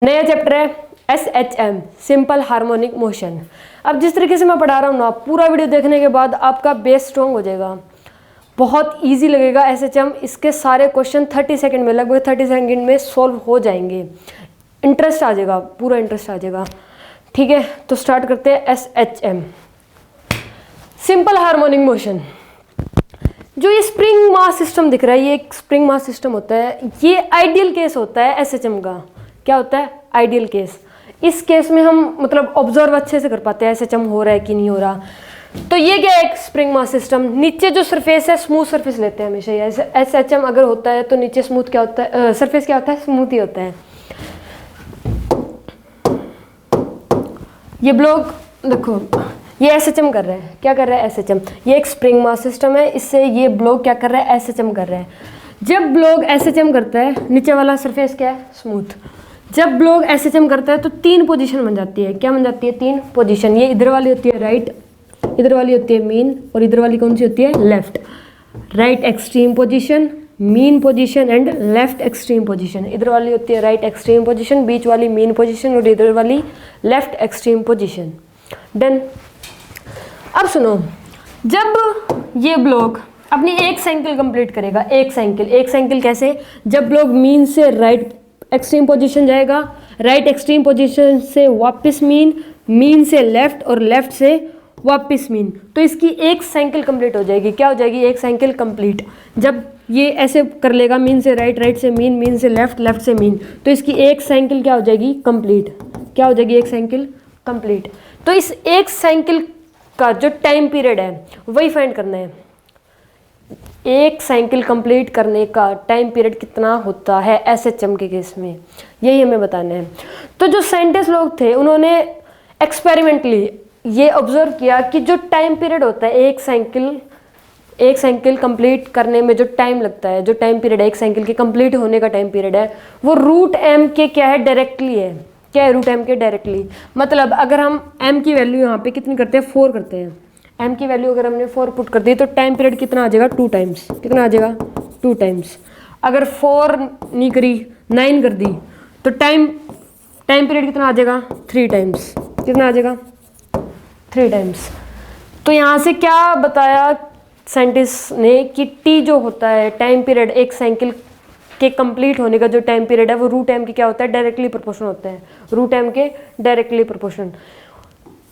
नया चैप्टर है SHM, simple harmonic motion. अब जिस तरीके से मैं पढ़ा रहा हूँ ना, पूरा वीडियो देखने के बाद आपका बेस स्ट्रॉन्ग हो जाएगा, बहुत इजी लगेगा SHM। इसके सारे क्वेश्चन 30 सेकंड में, लगभग 30 सेकंड में सॉल्व हो जाएंगे। इंटरेस्ट आ जाएगा, पूरा इंटरेस्ट आ जाएगा। ठीक है, तो स्टार्ट करते हैं SHM, सिंपल हार्मोनिक मोशन। जो ये स्प्रिंग मास सिस्टम दिख रहा है, ये एक स्प्रिंग मास सिस्टम होता है। ये आइडियल केस होता है SHM का। क्या होता है? Ideal case. इस केस में हम मतलब ऑब्जर्व अच्छे से कर पाते हैं SHM हो रहा है कि नहीं हो रहा। तो ये क्या है? एक स्प्रिंग मास सिस्टम। नीचे जो सरफेस है स्मूथ सरफेस लेते हैं हमेशा। ये SHM अगर होता है तो नीचे स्मूथ क्या होता है, सरफेस क्या होता है? स्मूथ ही होता है। ये ब्लॉक देखो, ये SHM कर रहा है। क्या कर रहा है? SHM। ये एक स्प्रिंग मास सिस्टम है, इससे ये ब्लॉक क्या कर रहा है? SHM कर रहा है। जब ब्लॉक SHM करता है, नीचे वाला सरफेस क्या है? स्मूथ। जब ब्लॉक SHM करता है तो 3 पोजीशन बन जाती है। क्या बन जाती है? 3 पोजीशन। ये इधर वाली होती है राइट, इधर वाली होती है मीन, और इधर वाली कौन सी होती है? Left. Right extreme position, mean position and left extreme position. इधर वाली होती है राइट एक्सट्रीम पोजीशन, बीच वाली मीन पोजीशन और इधर वाली लेफ्ट एक्सट्रीम पोजीशन। डन। अब सुनो, जब ये ब्लॉक अपनी एक साइकिल कंप्लीट करेगा, एक साइकिल कैसे? जब ब्लॉक मीन से राइट एक्सट्रीम पोजीशन जाएगा, राइट एक्सट्रीम पोजीशन से वापस मीन, मीन से लेफ्ट और लेफ्ट से वापस मीन, तो इसकी एक साइकिल कंप्लीट हो जाएगी। क्या हो जाएगी? एक साइकिल कंप्लीट। जब ये ऐसे कर लेगा, मीन से राइट, राइट से मीन, मीन से लेफ्ट, लेफ्ट से मीन, तो इसकी एक साइकिल क्या हो जाएगी? कंप्लीट। क्या हो जाएगी? एक साइकिल कंप्लीट। तो इस एक साइकिल का जो टाइम पीरियड है वही फाइंड करना है। एक साइकिल कंप्लीट करने का टाइम पीरियड कितना होता है SHM के केस में, यही हमें बताना है। तो जो साइंटिस्ट लोग थे उन्होंने एक्सपेरिमेंटली ये ऑब्जर्व किया कि जो टाइम पीरियड होता है एक साइकिल कंप्लीट करने में जो टाइम लगता है, जो टाइम पीरियड है एक साइकिल के कंप्लीट होने का टाइम पीरियड है, वो √m के क्या है? डायरेक्टली है। क्या है? √m के डायरेक्टली। मतलब अगर हम m की वैल्यू यहाँ पे कितनी करते हैं? 4 करते हैं। m की वैल्यू अगर हमने 4 पुट कर दी तो टाइम पीरियड कितना आ जाएगा? 2 टाइम्स। कितना आ जाएगा? 2 टाइम्स। अगर 4 नहीं करी, 9 कर दी, तो टाइम पीरियड कितना आ जाएगा? 3 टाइम्स। कितना आ जाएगा? 3 टाइम्स। तो यहाँ से क्या बताया साइंटिस्ट ने कि t जो होता है टाइम पीरियड एक साइकिल के कंप्लीट होने का जो टाइम पीरियड है वो √m की क्या होता है? डायरेक्टली प्रोपोर्शनल होता है। √m के डायरेक्टली प्रोपोर्शनल।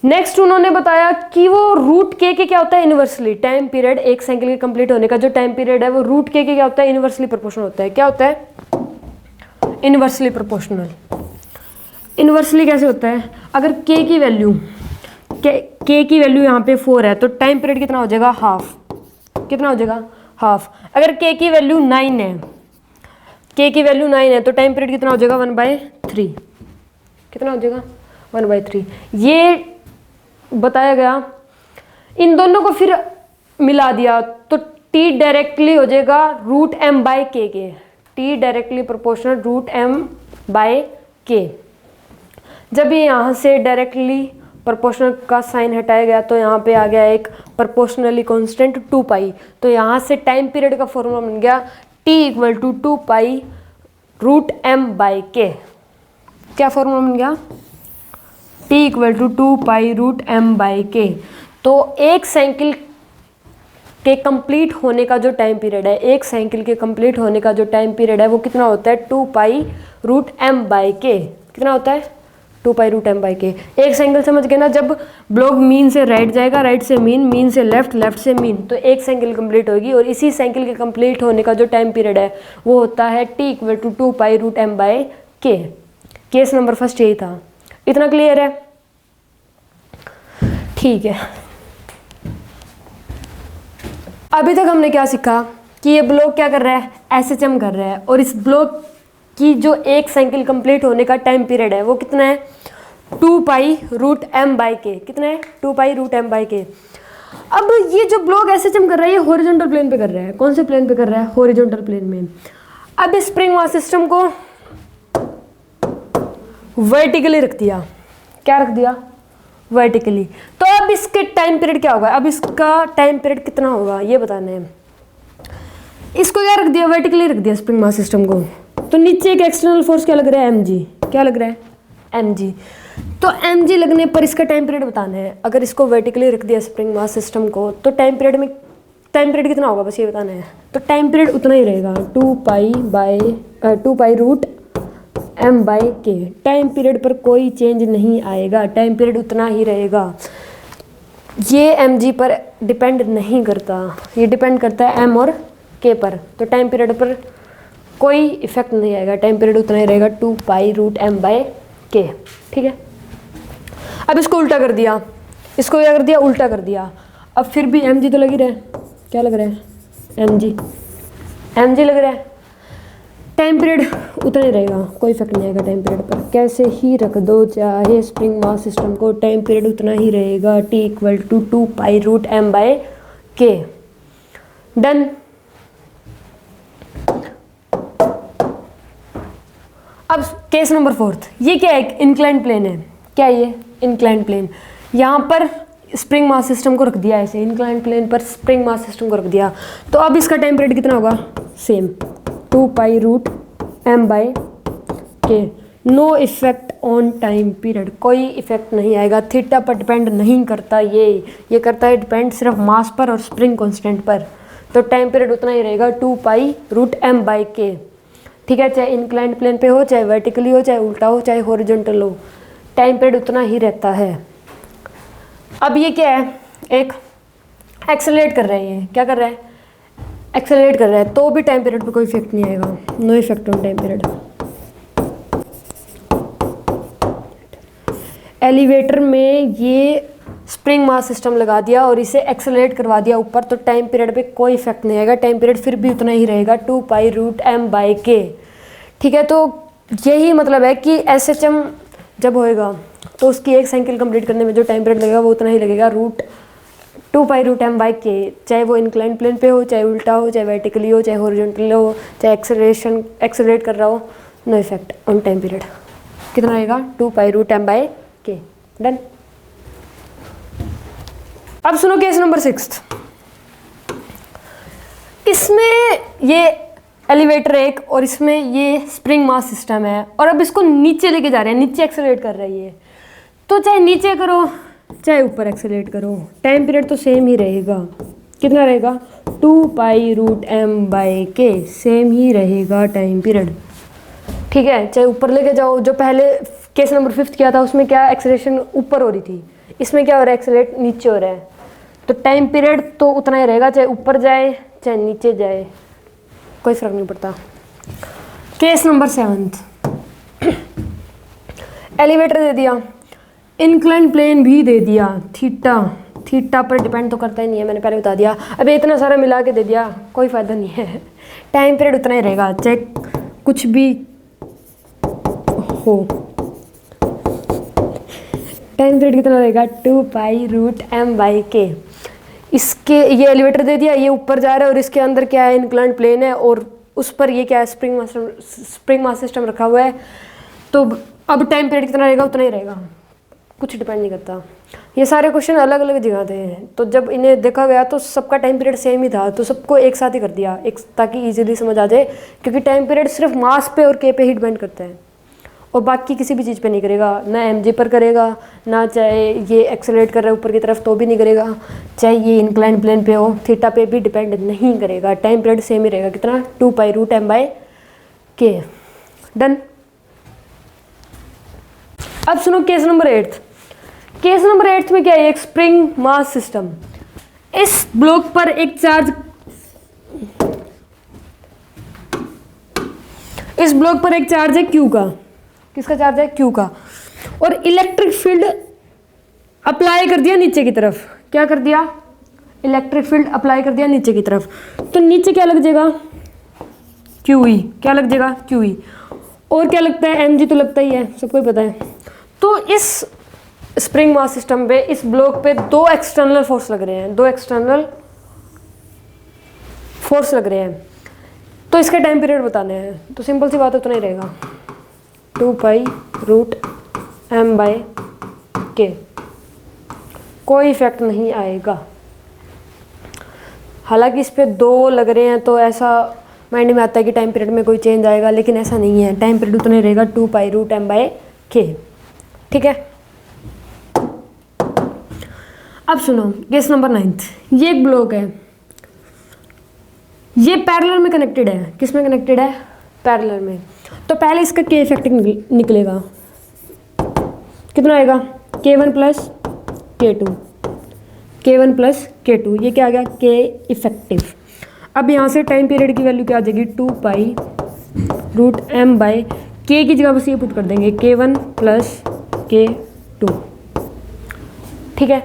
नेक्स्ट उन्होंने बताया कि वो √k के क्या होता है? इनवर्सली। टाइम पीरियड एक साइकिल के कंप्लीट होने का जो टाइम पीरियड है वो √k के क्या होता है? इनवर्सली प्रोपोर्शनल होता है। क्या होता है? Inversely proportional. इनवर्सली कैसे होता है? अगर k की वैल्यू यहाँ पे 4 है तो टाइम पीरियड कितना हो जाएगा? हाफ। कितना हो जाएगा? हाफ। अगर k की वैल्यू 9 है, k की वैल्यू 9 है तो टाइम पीरियड कितना हो जाएगा? 1/3। कितना हो जाएगा? 1/3। ये बताया गया। इन दोनों को फिर मिला दिया तो t डायरेक्टली हो जाएगा √m/k के। t directly proportional √m/k। जब ये यहाँ से डायरेक्टली प्रोपोर्शनल का साइन हटाया गया तो यहाँ पे आ गया एक प्रोपोर्शनली कांस्टेंट 2π। तो यहाँ से टाइम पीरियड का फॉर्मूला बन गया t = 2π √m/k। क्या फॉर्मूला बन गया? t = 2π √m/k। तो एक साइकिल के कंप्लीट होने का जो टाइम पीरियड है, एक साइकिल के कंप्लीट होने का जो टाइम पीरियड है वो कितना होता है? 2π √m/k। कितना होता है? 2π √m/k। एक साइकिल समझ गए ना? जब ब्लॉक मीन से राइट जाएगा, राइट से मीन, मीन से लेफ्ट, लेफ्ट से मीन, तो एक साइकिल कंप्लीट होगी। और इसी साइकिल के कंप्लीट होने का जो टाइम पीरियड है वो होता है t = 2π √m/k। Case number first यही था। इतना क्लियर है? ठीक है। अभी तक हमने क्या सीखा कि ये ब्लॉक क्या कर रहा है? SHM कर रहा है। और इस ब्लॉक की जो एक साइकिल कंप्लीट होने का टाइम पीरियड है वो कितना है? 2π √m/k। कितना है? 2π √m/k। अब ये जो ब्लॉक SHM कर रहा है ये हॉरिजॉन्टल प्लेन पे कर रहा है। कौन से प्लेन पे कर रहा है? हॉरिजॉन्टल प्लेन में। अब इस स्प्रिंग मास सिस्टम को वर्टिकली रख दिया। क्या रख दिया? वर्टिकली। तो अब इसके टाइम पीरियड क्या होगा? अब इसका टाइम पीरियड कितना होगा ये बताना है। इसको क्या रख दिया? वर्टिकली रख दिया स्प्रिंग मास सिस्टम को। तो नीचे एक एक्सटर्नल फोर्स क्या लग रहा है? mg। क्या लग रहा है mg। तो mg लगने पर इसका टाइम पीरियड बताना है। अगर इसको वर्टिकली रख दिया स्प्रिंग मास सिस्टम को तो टाइम पीरियड कितना होगा बस ये बताना है। तो टाइम पीरियड उतना ही रहेगा 2 पाई रूट m बाई के। टाइम पीरियड पर कोई चेंज नहीं आएगा, टाइम पीरियड उतना ही रहेगा। ये mg पर डिपेंड नहीं करता, ये डिपेंड करता है m और k पर। तो टाइम पीरियड पर कोई इफेक्ट नहीं आएगा, टाइम पीरियड उतना ही रहेगा 2 पाई रूट m बाई के। ठीक है, अब इसको उल्टा कर दिया, इसको क्या कर दिया, उल्टा कर दिया। अब फिर भी mg तो लग ही रहा है, क्या लग रहा है mg लग रहा है। टाइम पीरियड उतना ही रहेगा, कोई इफेक्ट नहीं आएगा टाइम पीरियड पर। कैसे ही रख दो चाहे स्प्रिंग मास सिस्टम को, टाइम पीरियड उतना ही रहेगा t equal to 2 pi root m by K. Done. अब केस नंबर 4, ये क्या है, इंक्लाइंड प्लेन है। क्या ये इंक्लाइंड प्लेन, यहाँ पर स्प्रिंग मास सिस्टम को रख दिया ऐसे, इंक्लाइंड प्लेन पर स्प्रिंग मास सिस्टम को रख दिया। तो अब इसका टाइम पीरियड कितना होगा, same 2 pi root m by K. No effect on time period, कोई इफेक्ट नहीं आएगा। थीटा पर डिपेंड नहीं करता, ये करता है डिपेंड सिर्फ मास पर और स्प्रिंग कांस्टेंट पर। तो टाइम पीरियड उतना ही रहेगा 2 पाई रूट m बाई के। ठीक है, चाहे इंक्लाइंड प्लेन पे हो, चाहे वर्टिकली हो, चाहे उल्टा हो, चाहे हॉरिजॉन्टल हो, टाइम पीरियड उतना ही रहता है। अब ये क्या है, एक एक्सेलरेट कर रहा है, ये क्या कर रहा है, एक्सेलरेट कर रहा है, तो भी टाइम पीरियड पे कोई इफेक्ट नहीं आएगा। No effect on time period. Elevator में ये स्प्रिंग मास सिस्टम लगा दिया और इसे एक्सेलरेट करवा दिया ऊपर, तो टाइम पीरियड पे कोई इफेक्ट नहीं आएगा, टाइम पीरियड फिर भी उतना ही रहेगा 2 पाई रूट m बाई के। ठीक है, तो यही मतलब है कि SHM जब होएगा तो उसकी एक साइकिल कंप्लीट करने में जो टाइम पीरियड लगेगा वो उतना ही लगेगा 2 पाई रूट m बाई के। चाहे वो इंक्लाइंड प्लेन पे हो, चाहे उल्टा हो, चाहे वर्टिकली हो, चाहे हॉरिजॉन्टल हो, चाहे एक्सेलरेट कर रहा हो, no effect on time period. कितना रहेगा, 2 pi root m by K. Done. अब सुनो केस नंबर 6। इसमें ये एलिवेटर एक और इसमें ये स्प्रिंग मास सिस्टम है और अब इसको नीचे लेके जा रहे हैं, नीचे एक्सेलरेट कर रही है। तो चाहे नीचे करो चाहे ऊपर एक्सेलरेट करो, टाइम पीरियड तो सेम ही रहेगा। कितना रहेगा, 2 पाई रूट m बाई के, सेम ही रहेगा टाइम पीरियड। ठीक है, चाहे ऊपर लेके जाओ, जो पहले केस नंबर 5 किया था उसमें क्या एक्सेलरेशन ऊपर हो रही थी, इसमें क्या हो रहा है, एक्सेलरेट नीचे हो रहा है। तो टाइम पीरियड तो उतना ही रहेगा, चाहे ऊपर जाए चाहे नीचे जाए, कोई फर्क नहीं पड़ता। केस नंबर 7, एलिवेटर दे दिया, इंक्लाइन प्लेन भी दे दिया, थीटा पर डिपेंड तो करता ही नहीं है, मैंने पहले बता दिया। अब इतना सारा मिला के दे दिया, कोई फ़ायदा नहीं है, टाइम पीरियड उतना ही रहेगा चाहे कुछ भी हो। टाइम पीरियड कितना रहेगा, 2 पाई रूट m बाई के। इसके ये एलिवेटर दे दिया, ये ऊपर जा रहा है और इसके अंदर क्या है, इंक्लाइंड प्लेन है और उस पर ये क्या है, स्प्रिंग मास सिस्टम रखा हुआ है। तो अब टाइम पीरियड कितना रहेगा, उतना ही रहेगा, कुछ डिपेंड नहीं करता। ये सारे क्वेश्चन अलग अलग जगह थे, तो जब इन्हें देखा गया तो सबका टाइम पीरियड सेम ही था, तो सबको एक साथ ही कर दिया एक, ताकि इजीली समझ आ जाए। क्योंकि टाइम पीरियड सिर्फ मास पे और के पे ही डिपेंड करता है और बाकी किसी भी चीज़ पे नहीं करेगा, ना mg पर करेगा, ना चाहे ये एक्सेलरेट कर रहा है ऊपर की तरफ तो भी नहीं करेगा, चाहे ये इंक्लाइंड प्लेन पे हो, थीटा पे भी डिपेंड नहीं करेगा। टाइम पीरियड सेम ही रहेगा, कितना, 2 pi root m by K. Done. अब सुनो केस नंबर 8। केस नंबर 8 में क्या है, एक स्प्रिंग मास सिस्टम। इस ब्लॉक पर एक चार्ज, इस ब्लॉक पर एक चार्ज है Q का, किसका चार्ज है, Q का, और इलेक्ट्रिक फील्ड अप्लाई कर दिया नीचे की तरफ। क्या कर दिया, इलेक्ट्रिक फील्ड अप्लाई कर दिया नीचे की तरफ। तो नीचे क्या लग जाएगा, QE। क्या लग जाएगा, QE। और क्या लगता है, mg तो लगता ही है, सबको ही पता है। तो इस स्प्रिंग मास सिस्टम पे, इस ब्लॉक पे 2 एक्सटर्नल फोर्स लग रहे हैं, 2 एक्सटर्नल फोर्स लग रहे हैं। तो इसका टाइम पीरियड बताने हैं, तो सिंपल सी बात उतना ही रहेगा, 2 पाई रूट m बाई के। कोई इफेक्ट नहीं आएगा। हालांकि इस पे 2 लग रहे हैं तो ऐसा माइंड में आता है कि टाइम पीरियड में कोई चेंज आएगा, लेकिन ऐसा नहीं है, टाइम पीरियड उतना रहेगा 2 pi root m by k। ठीक है, अब सुनो केस नंबर 9। ये एक ब्लॉक है, ये पैरेलल में कनेक्टेड है। किस में कनेक्टेड है? पैरेलल में। तो पहले इसका k इफेक्टिव निकलेगा, कितना आएगा? k1 plus k2, k1 plus k2, ये क्या आ गया? k effective. अब यहाँ से टाइम पीरियड की वैल्यू क्या आ जाएगी? 2 pi root m by k की जगह बस ये पुट कर देंगे, k1 प्लस k2। ठीक है,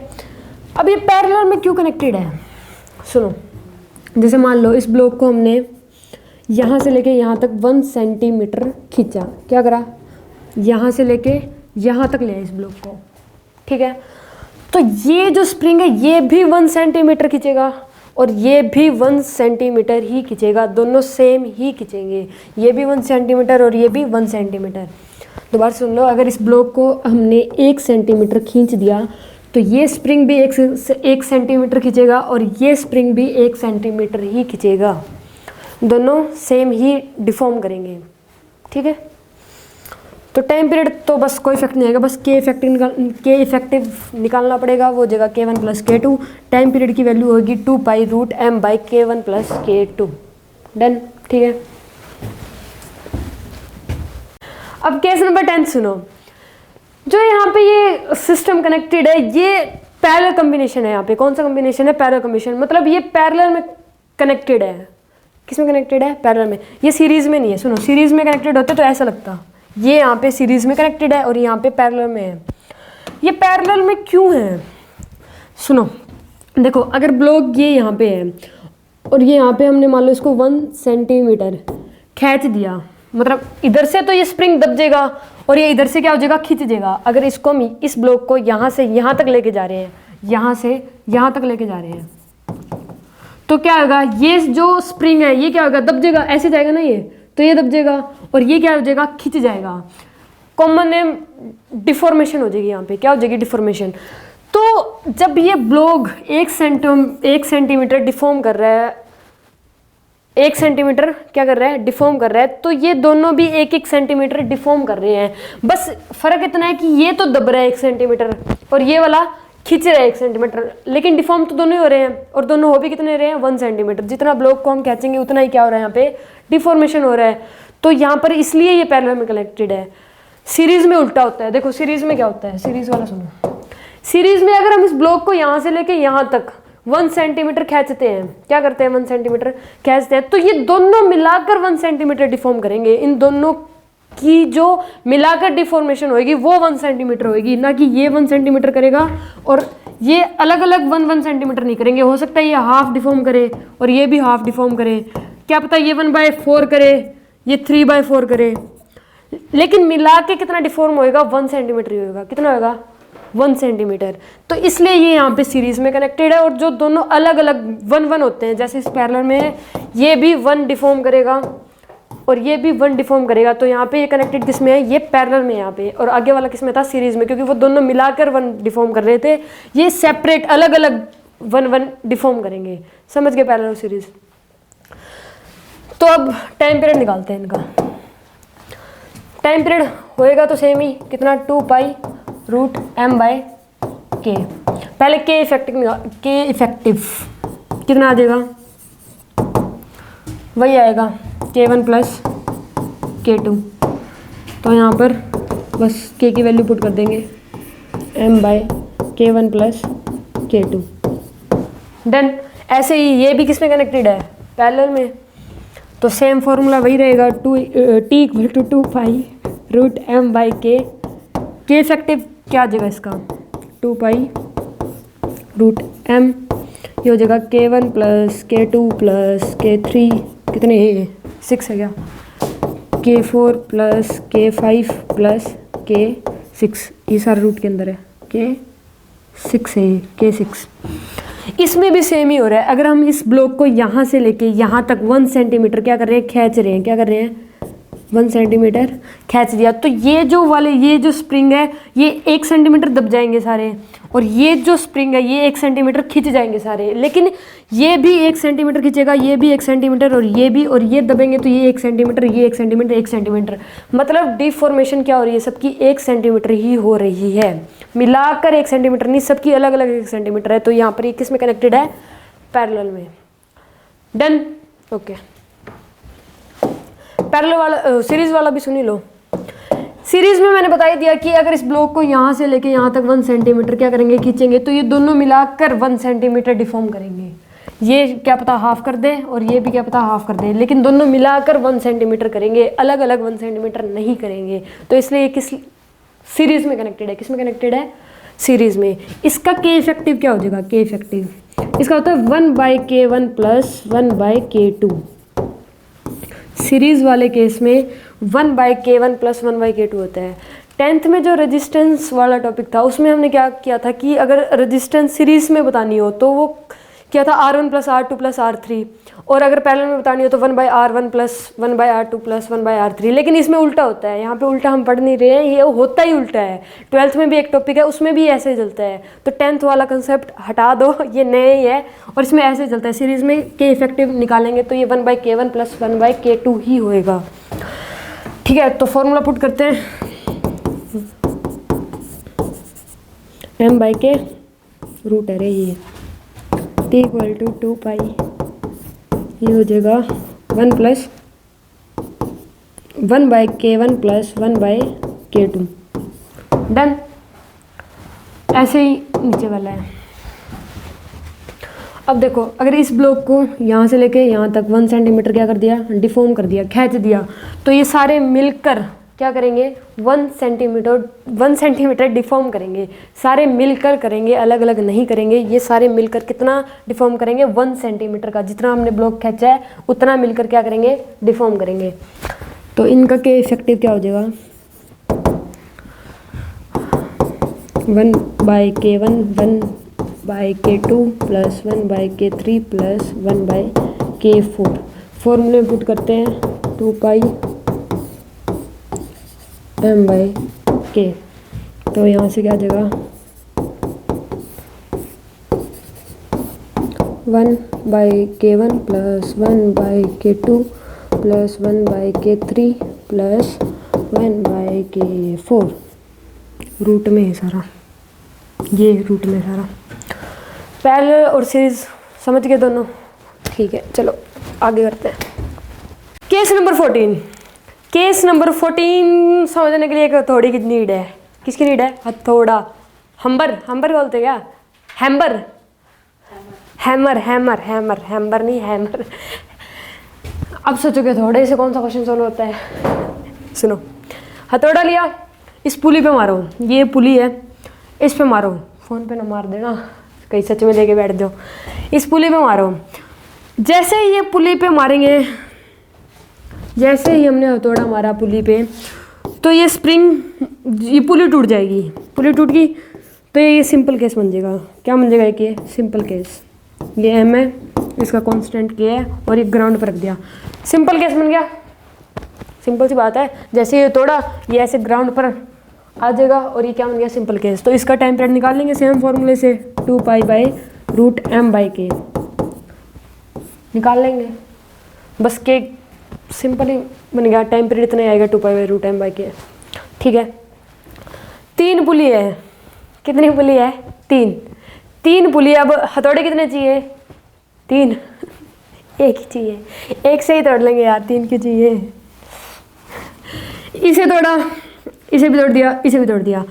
अब ये पैरेलल में क्यों कनेक्टेड है? सुनो, जैसे मान लो इस ब्लॉक को हमने यहाँ से लेके यहाँ तक 1 सेंटीमीटर खींचा, क्या करा? यहाँ से लेके यहाँ तक ले इस ब्लॉक को। ठीक है, तो ये जो स्प्रिंग है ये भी 1 सेंटीमीटर खींचेगा और ये भी 1 सेंटीमीटर ही खींचेगा, दोनों सेम ही खींचेंगे, ये भी 1 सेंटीमीटर और ये भी 1 सेंटीमीटर। दोबारा सुन लो, अगर इस ब्लॉक को हमने 1 सेंटीमीटर खींच दिया तो ये स्प्रिंग भी 1 सेंटीमीटर खींचेगा और ये स्प्रिंग भी 1 सेंटीमीटर ही खींचेगा, दोनों सेम ही डिफॉर्म करेंगे। ठीक है, तो टाइम पीरियड तो बस कोई इफेक्ट नहीं आएगा, बस के इफेक्टिव निकालना पड़ेगा, वो जगह k1 plus k2। Time period की वैल्यू होगी 2 pi root m by k1 plus k2। Done. ठीक है, अब केस नंबर 10 सुनो। जो यहाँ पे ये सिस्टम कनेक्टेड है, ये पैरेलल कॉम्बिनेशन है। यहाँ पे कौन सा कॉम्बिनेशन है? पैरेलल कॉम्बिनेशन, मतलब ये पैरेलल में कनेक्टेड है। किस में कनेक्टेड है? पैरेलल में। ये सीरीज में नहीं है। सुनो, सीरीज में कनेक्टेड होते तो ऐसा लगता, ये यहाँ पे सीरीज में कनेक्टेड है और यहाँ पे पैरेलल में है। ये पैरेलल में क्यों है? सुनो, देखो, अगर ब्लॉक ये यहाँ पे है और ये यहाँ पे हमने मान लो इसको 1 सेंटीमीटर खींच दिया, मतलब इधर से तो ये स्प्रिंग दब जाएगा और ये इधर से क्या हो जाएगा? खींच जाएगा। अगर इसको हम इस ब्लॉक को यहाँ से यहाँ तक लेके जा रहे हैं, यहाँ से यहाँ तक लेके जा रहे हैं, तो क्या होगा? ये जो स्प्रिंग है ये क्या होगा? दब जाएगा, ऐसे जाएगा ना ये, तो ये दब जाएगा और ये क्या हो जाएगा? खिंच जाएगा। कॉमन नेम डिफॉर्मेशन हो जाएगी। यहाँ पे क्या हो जाएगी? डिफॉर्मेशन। तो जब ये ब्लॉक 1 सेंटीमीटर डिफॉर्म कर रहा है, 1 सेंटीमीटर क्या कर रहा है? डिफॉर्म कर रहा है, तो ये दोनों भी 1-1 सेंटीमीटर डिफॉर्म कर रहे हैं। बस फर्क इतना है कि ये तो दब रहा है 1 सेंटीमीटर और ये वाला खींच रहा है 1 सेंटीमीटर, लेकिन डिफॉर्म तो दोनों ही हो रहे हैं और दोनों हो भी कितने रहे हैं? 1 सेंटीमीटर। जितना ब्लॉक को हम खींचेंगे उतना ही क्या हो रहा है? यहाँ पे डिफॉर्मेशन हो रहा है। तो यहाँ पर इसलिए ये पैरेलल में कनेक्टेड है। सीरीज में उल्टा होता है। देखो सीरीज में क्या होता है? सीरीज वाला सुनो। सीरीज में अगर हम इस ब्लॉक को यहाँ से लेके यहाँ तक 1 सेंटीमीटर खींचते हैं, क्या करते हैं? 1 सेंटीमीटर खींचते हैं, तो ये दोनों मिलाकर 1 सेंटीमीटर डिफॉर्म करेंगे। इन दोनों की जो मिलाकर डिफॉर्मेशन होगी वो 1 सेंटीमीटर होगी, ना कि ये 1 सेंटीमीटर करेगा और ये अलग अलग 1 सेंटीमीटर नहीं करेंगे। हो सकता है ये हाफ डिफॉर्म करे और ये भी हाफ डिफॉर्म करे, क्या पता ये 1/4 करे, ये 3/4 करे, लेकिन मिला के कितना डिफॉर्म होएगा? 1 सेंटीमीटर ही होगा। कितना होगा? 1 सेंटीमीटर। तो इसलिए ये यहाँ पे सीरीज में कनेक्टेड है और जो दोनों अलग अलग 1 होते हैं, जैसे इस पैरेलल में है, ये भी 1 डिफॉर्म करेगा और ये भी 1 डिफॉर्म करेगा। तो यहाँ पे ये कनेक्टेड किस में है? ये पैरेलल में यहाँ पे, और आगे वाला किस में था? सीरीज में, क्योंकि वो दोनों मिलाकर 1 डिफॉर्म कर रहे थे। ये सेपरेट अलग अलग 1 डिफॉर्म करेंगे। समझ गए? पैरेलल और सीरीज। तो अब टाइम पीरियड निकालते हैं इनका। टाइम पीरियड होएगा तो सेम ही, कितना? 2 pi root m by k। पहले k इफेक्टिव कितना आ जाएगा? वही आएगा k1 प्लस k2। तो यहाँ पर बस k की वैल्यू पुट कर देंगे, m bye k1 plus k2। Done. ऐसे ही ये भी किस में कनेक्टेड है? पैरेलल में। तो सेम फॉर्मूला वही रहेगा, t = 2 pi root m by k effective क्या आ जाएगा इसका? 2 पाई रूट m, ये हो जाएगा k1 plus k2 plus k3, कितने है? 6 है क्या? k4 plus k5 plus k6, ये सारा रूट के अंदर है, k6 है, k6। इसमें भी सेम ही हो रहा है। अगर हम इस ब्लॉक को यहाँ से लेके यहाँ तक 1 सेंटीमीटर क्या कर रहे हैं? खींच रहे हैं। क्या कर रहे हैं? 1 सेंटीमीटर खींच दिया, तो ये जो स्प्रिंग है ये 1 सेंटीमीटर दब जाएंगे सारे, और ये जो स्प्रिंग है ये 1 सेंटीमीटर खींच जाएंगे सारे, लेकिन ये भी 1 सेंटीमीटर खींचेगा, ये भी 1 सेंटीमीटर, और ये भी, और ये दबेंगे तो ये 1 सेंटीमीटर, ये 1 सेंटीमीटर, 1 सेंटीमीटर, मतलब डिफॉर्मेशन क्या हो रही है, सबकी 1 सेंटीमीटर ही हो रही है, मिलाकर 1 सेंटीमीटर नहीं, सबकी अलग अलग 1 सेंटीमीटर है। तो यहाँ पर ये किस में कनेक्टेड है, पैरेलल में। Done, okay. पैरेलल वाला सीरीज वाला भी सुनी लो। सीरीज में मैंने बता ही दिया कि अगर इस ब्लॉक को यहाँ से लेके यहाँ तक 1 सेंटीमीटर क्या करेंगे, खींचेंगे, तो ये दोनों मिलाकर 1 सेंटीमीटर डिफॉर्म करेंगे। ये क्या पता हाफ कर दे और ये भी क्या पता हाफ कर दे, लेकिन दोनों मिलाकर 1 सेंटीमीटर करेंगे, अलग अलग 1 सेंटीमीटर नहीं करेंगे। तो इसलिए ये किस सीरीज में कनेक्टेड है, किस में कनेक्टेड है, सीरीज में। इसका के इफेक्टिव क्या हो जाएगा, के इफेक्टिव इसका होता है 1/K1 + 1/K2। सीरीज वाले केस में 1/K1 + 1/K2 होता है। 10th में जो रेजिस्टेंस वाला टॉपिक था उसमें हमने क्या किया था कि अगर रेजिस्टेंस सीरीज में बतानी हो तो वो क्या था, R1 + R2 + R3, और अगर पैरेलल में बतानी हो तो 1/R1 + 1/R2 + 1/R3। लेकिन इसमें उल्टा होता है, यहाँ पे उल्टा हम पढ़ नहीं रहे हैं, ये होता ही उल्टा है। 12th में भी एक टॉपिक है उसमें भी ऐसे चलता है, तो 10th वाला कंसेप्ट हटा दो, ये नए ही है, और इसमें ऐसे चलता है। सीरीज में के इफेक्टिव निकालेंगे तो ये 1/K1 + 1/K2 ही होएगा। ठीक है, तो फॉर्मूला पुट करते हैं, m/K रूट है रे ये, t = 2π, ये हो जाएगा 1/K1 + 1/K2। डन, ऐसे ही नीचे वाला है। अब देखो, अगर इस ब्लॉक को यहाँ से लेके यहाँ तक 1 सेंटीमीटर क्या कर दिया, डिफॉर्म कर दिया, खींच दिया, तो ये सारे मिलकर क्या करेंगे, 1 सेंटीमीटर डिफॉर्म करेंगे, सारे मिलकर करेंगे, अलग अलग नहीं करेंगे। ये सारे मिलकर कितना डिफॉर्म करेंगे, 1 सेंटीमीटर का, जितना हमने ब्लॉक खींचा है उतना मिलकर क्या करेंगे, डिफॉर्म करेंगे। तो इनका के इफेक्टिव क्या हो जाएगा, 1/K1 1/K2 + 1/K3 + 1/K4। फॉर्मूले पुट करते हैं, 2π m/K, तो यहाँ से क्या आ जाएगा, 1/K1 + 1/K2 + 1/K3 + 1/K4। Root में है सारा, ये रूट में सारा। पैरेलल और सीरीज समझ गए दोनों, ठीक है। चलो आगे करते हैं। Case number 14। केस नंबर 14 समझने के लिए एक हथौड़ी की नीड है। किसकी नीड है, हथौड़ा, हम्बर बोलते क्या, हैम्बर, हैमर नहीं, हैमर। अब सोचोगे हथौड़े से कौन सा क्वेश्चन सॉल्व होता है। सुनो, हथौड़ा लिया, इस पुली पे मारो, ये पुली है, इस पे मारो, फ़ोन पे ना मार देना, कहीं सच में लेके बैठ जाओ। इस पुली पे मारो, जैसे ही ये पुली पे मारेंगे, जैसे ही हमने हथौड़ा मारा पुली पे, तो ये स्प्रिंग, ये पुली टूट जाएगी। पुली टूट गई तो ये सिंपल केस बन जाएगा। क्या बन जाएगा, ये सिंपल केस, ये एम है, इसका कांस्टेंट के है, और ये ग्राउंड पर रख दिया, सिंपल केस बन गया। सिंपल सी बात है, जैसे ये तोड़ा, ये ऐसे ग्राउंड पर आ जाएगा, और ये क्या बन गया, सिंपल केस। तो इसका टाइम पीरियड निकाल लेंगे सेम फॉर्मूले से, 2π/√m/K निकाल लेंगे, बस के सिंपल ही बन गया। टाइम पीरियड इतना आएगा, 2π/√m/K। ठीक है, 3 पुली है, कितनी पुली है, 3 पुली है। अब हथौड़े कितने चाहिए, 3, एक ही चाहिए, एक से ही तोड़ लेंगे यार, 3 क्यों चाहिए। इसे तोड़ा, इसे भी तोड़ दिया, इसे भी तोड़ दिया,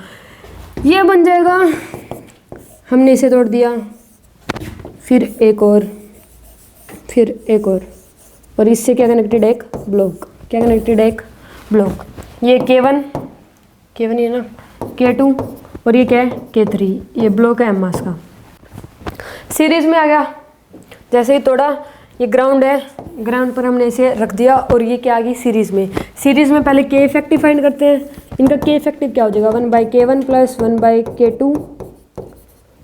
ये बन जाएगा। हमने इसे तोड़ दिया, फिर एक और, फिर एक और इससे क्या कनेक्टेड है, एक ब्लॉक। क्या कनेक्टेड है, एक ब्लॉक। ये K1 ही है ना, K2, और ये क्या है, K3, ये ब्लॉक है एम का। सीरीज में आ गया, जैसे ही तोड़ा, ये ग्राउंड है, ग्राउंड पर हमने इसे रख दिया, और ये क्या आ गई, सीरीज में। सीरीज में पहले के इफेक्टिव फाइंड करते हैं। इनका के इफेक्टिव क्या हो जाएगा, 1/K1 + 1/K2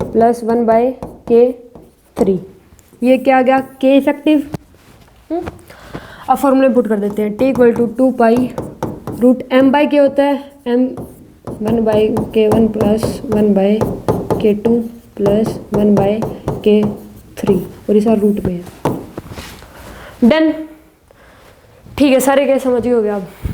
+ 1/K3। ये क्या आ गया, के इफेक्टिव। अब फॉर्मूले पुट कर देते हैं। T equal to 2 pi root M by K होता है, एम 1 बाई के 1 प्लस 1 बाई के 2 प्लस 1 बाई के 3 और ये सारा रूट में है। डन। ठीक है, सारे केस समझ ही हो गया अब।